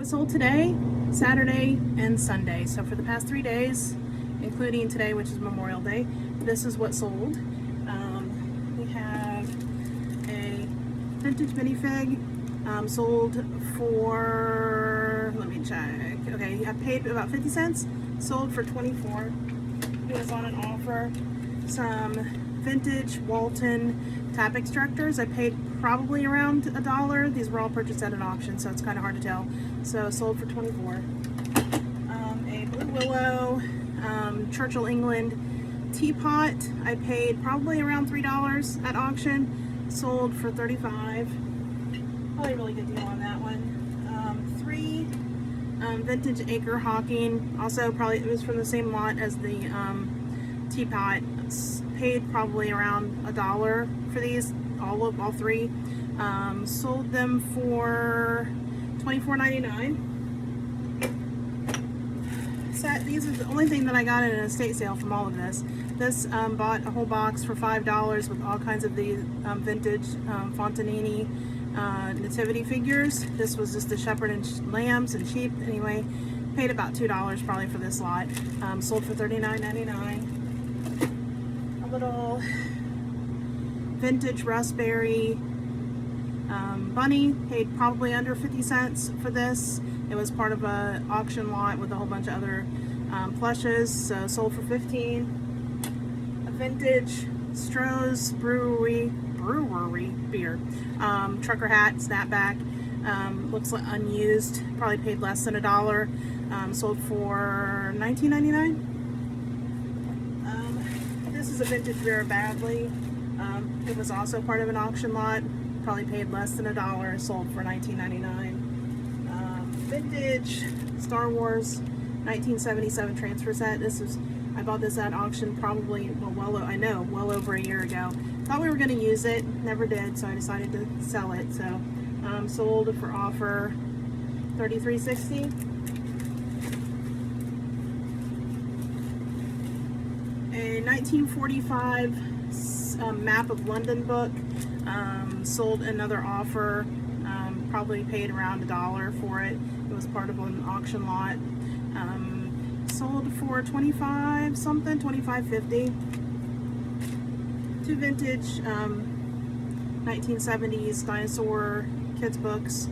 sold today, Saturday, and Sunday. So for the past 3 days, including today, which is Memorial Day, this is what sold. We have a vintage minifig sold for, let me check. Okay, I paid about 50 cents, sold for 24. It was on an offer. Some vintage Walton tap extractors. I paid probably around $1. These were all purchased at an auction, so it's kind of hard to tell. So sold for 24. A Blue Willow Churchill England teapot. I paid probably around $3 at auction. Sold for 35. Probably a really good deal on that one. Three vintage Acre Hawking. Also probably it was from the same lot as the teapot. Paid probably around $1 for these, all three. Sold them for $24.99. These are the only thing that I got in an estate sale from all of this. This bought a whole box for $5 with all kinds of these vintage Fontanini nativity figures. This was just the shepherd and lambs and sheep. Anyway, paid about $2 probably for this lot. Sold for $39.99. Little vintage raspberry bunny. Paid probably under 50 cents for this. It was part of a auction lot with a whole bunch of other plushes, so sold for 15. A vintage Stroh's brewery beer trucker hat snapback. Looks like unused, probably paid less than $1. Sold for $19.99. This is a vintage Vera Badley. It was also part of an auction lot. Probably paid less than $1. Sold for $19.99. Vintage Star Wars 1977 transfer set. I bought this at auction probably well over a year ago. Thought we were going to use it, never did, so I decided to sell it. So sold for offer $33.60. A 1945 map of London book. Sold another offer. Probably paid around $1 for it. It was part of an auction lot. Sold for $25.50. Two vintage 1970s dinosaur kids books.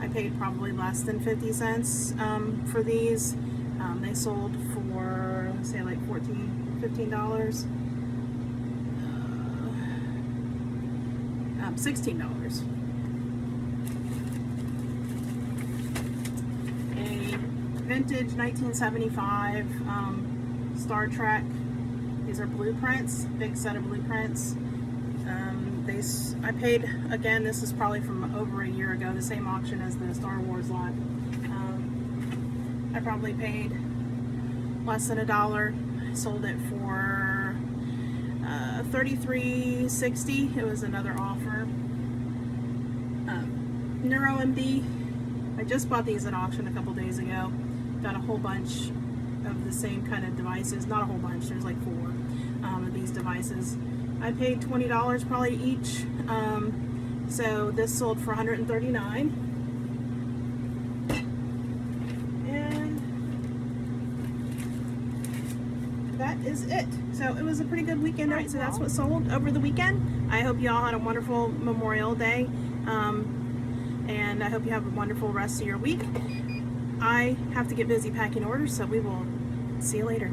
I paid probably less than 50 cents for these. They sold for, let's say, like $15. $16. A vintage 1975 Star Trek. These are blueprints, big set of blueprints. I paid, again, this is probably from over a year ago, the same auction as the Star Wars lot. I probably paid less than $1. Sold it for $33.60. It was another offer. Neuro MD. I just bought these at auction a couple days ago. Got a whole bunch of the same kind of devices. Not a whole bunch. There's like 4 of these devices. I paid $20 probably each. So this sold for $139. And that is it. So it was a pretty good weekend. All right, so that's what sold over the weekend. I hope you all had a wonderful Memorial Day. And I hope you have a wonderful rest of your week. I have to get busy packing orders, so we will see you later.